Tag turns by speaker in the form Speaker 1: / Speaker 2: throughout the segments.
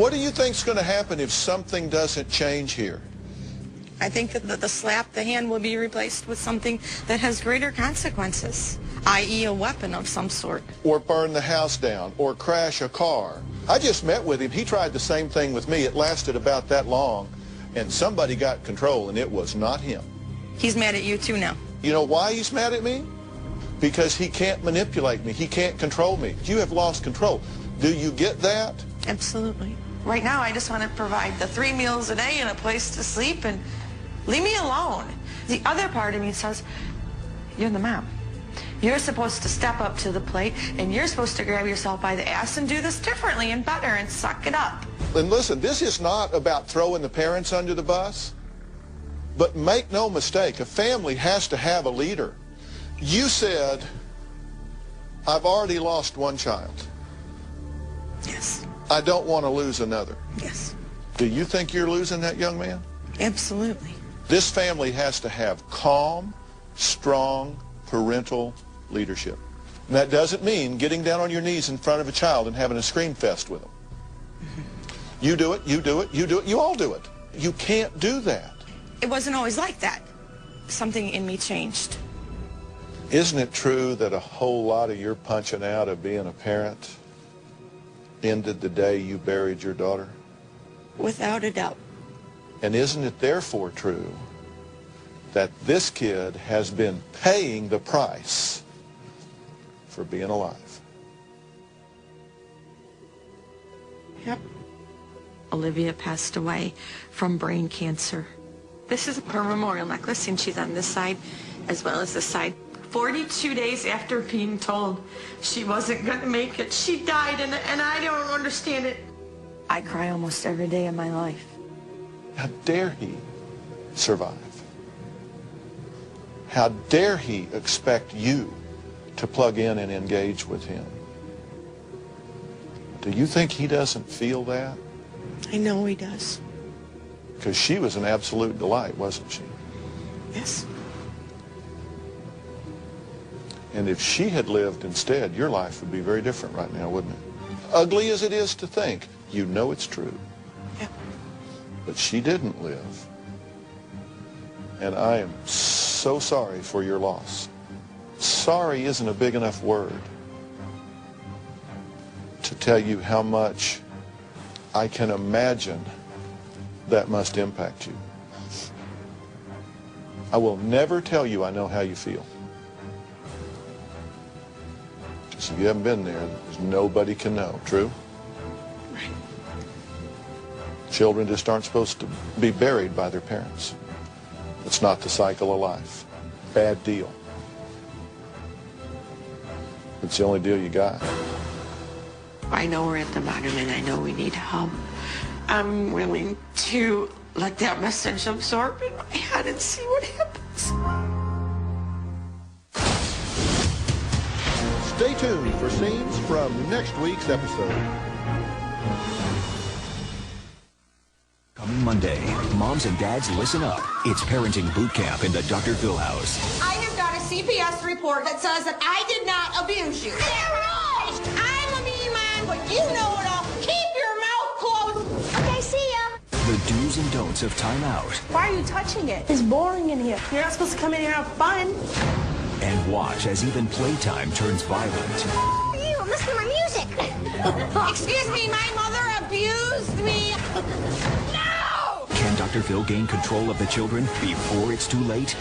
Speaker 1: What do you think's going to happen if something doesn't change here?
Speaker 2: I think that the slap the hand will be replaced with something that has greater consequences, i.e. a weapon of some sort.
Speaker 1: Or burn the house down, or crash a car. I just met with him. He tried the same thing with me. It lasted about that long, and somebody got control, and it was not him.
Speaker 2: He's mad at you too now.
Speaker 1: You know why he's mad at me? Because he can't manipulate me. He can't control me. You have lost control. Do you get that?
Speaker 2: Absolutely.
Speaker 3: Right now, I just want to provide the 3 meals a day and a place to sleep and leave me alone. The other part of me says, you're the mom. You're supposed to step up to the plate, and you're supposed to grab yourself by the ass and do this differently and better and suck it up.
Speaker 1: And listen, this is not about throwing the parents under the bus, but make no mistake, a family has to have a leader. You said, I've already lost one child.
Speaker 2: Yes.
Speaker 1: I don't want to lose another.
Speaker 2: Yes.
Speaker 1: Do you think you're losing that young man?
Speaker 2: Absolutely.
Speaker 1: This family has to have calm, strong, parental leadership. And that doesn't mean getting down on your knees in front of a child and having a scream fest with them. Mm-hmm. You do it, you do it, you do it, you all do it. You can't do that.
Speaker 2: It wasn't always like that. Something in me changed.
Speaker 1: Isn't it true that a whole lot of your punching out of being a parent ended the day you buried your daughter?
Speaker 2: Without a doubt.
Speaker 1: And isn't it therefore true that this kid has been paying the price for being alive?
Speaker 2: Yep.
Speaker 3: Olivia passed away from brain cancer. This is her memorial necklace, and she's on this side as well as this side. 42 days after being told she wasn't going to make it, she died, and I don't understand it. I cry almost every day of my life.
Speaker 1: How dare he survive? How dare he expect you to plug in and engage with him? Do you think he doesn't feel that?
Speaker 2: I know he does.
Speaker 1: Because she was an absolute delight, wasn't she?
Speaker 2: Yes.
Speaker 1: And if she had lived instead, your life would be very different right now, wouldn't it? Ugly as it is to think, you know it's true.
Speaker 2: Yeah.
Speaker 1: But she didn't live. And I am so sorry for your loss. Sorry isn't a big enough word to tell you how much I can imagine that must impact you. I will never tell you I know how you feel. Because if you haven't been there, nobody can know. True?
Speaker 2: Right.
Speaker 1: Children just aren't supposed to be buried by their parents. It's not the cycle of life. Bad deal. It's the only deal you got.
Speaker 3: I know we're at the bottom, and I know we need help. I'm willing to let that message absorb in my head and see what happens.
Speaker 1: Stay tuned for scenes from next week's episode.
Speaker 4: Coming Monday, moms and dads, listen up. It's Parenting Boot Camp in the Dr. Phil house.
Speaker 5: I have got a CPS report that says that I did not abuse you. I'm a mean mom, but you know it all. Keep your mouth closed. Okay, see ya.
Speaker 4: The do's and don'ts of time out.
Speaker 5: Why are you touching it? It's boring in here. You're not supposed to come in here and have fun.
Speaker 4: And watch as even playtime turns violent.
Speaker 5: You listen to my music. Excuse me, my mother abused me. No!
Speaker 4: Can Dr. Phil gain control of the children before it's too late?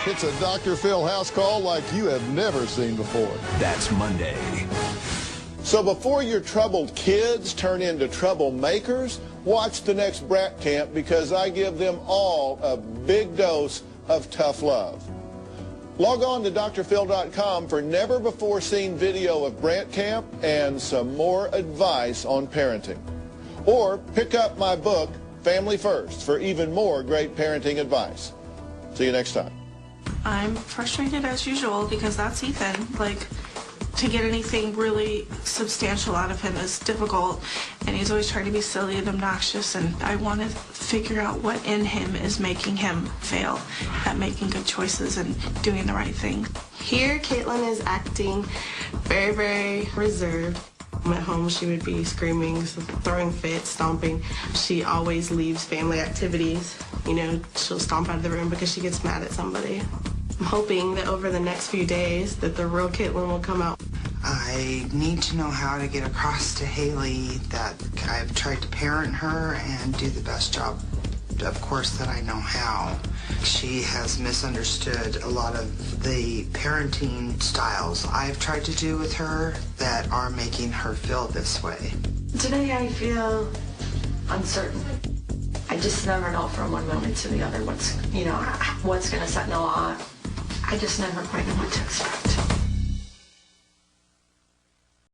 Speaker 1: It's a Dr. Phil house call like you have never seen before.
Speaker 4: That's Monday.
Speaker 1: So before your troubled kids turn into troublemakers, watch the next Brat Camp because I give them all a big dose of tough love. Log on to drphil.com for never-before-seen video of Brat Camp and some more advice on parenting. Or pick up my book, Family First, for even more great parenting advice. See you next time.
Speaker 6: I'm frustrated as usual because that's Ethan. Like, to get anything really substantial out of him is difficult, and he's always trying to be silly and obnoxious, and I want to figure out what in him is making him fail at making good choices and doing the right thing.
Speaker 7: Here, Caitlin is acting very, very reserved. At home, she would be screaming, throwing fits, stomping. She always leaves family activities. You know, she'll stomp out of the room because she gets mad at somebody. I'm hoping that over the next few days that the real Caitlin will come out.
Speaker 8: I need to know how to get across to Haley that I've tried to parent her and do the best job, of course, that I know how. She has misunderstood a lot of the parenting styles I've tried to do with her that are making her feel this way.
Speaker 3: Today I feel uncertain. I just never know from one moment to the other what's going to set no off. I just never quite know what to expect.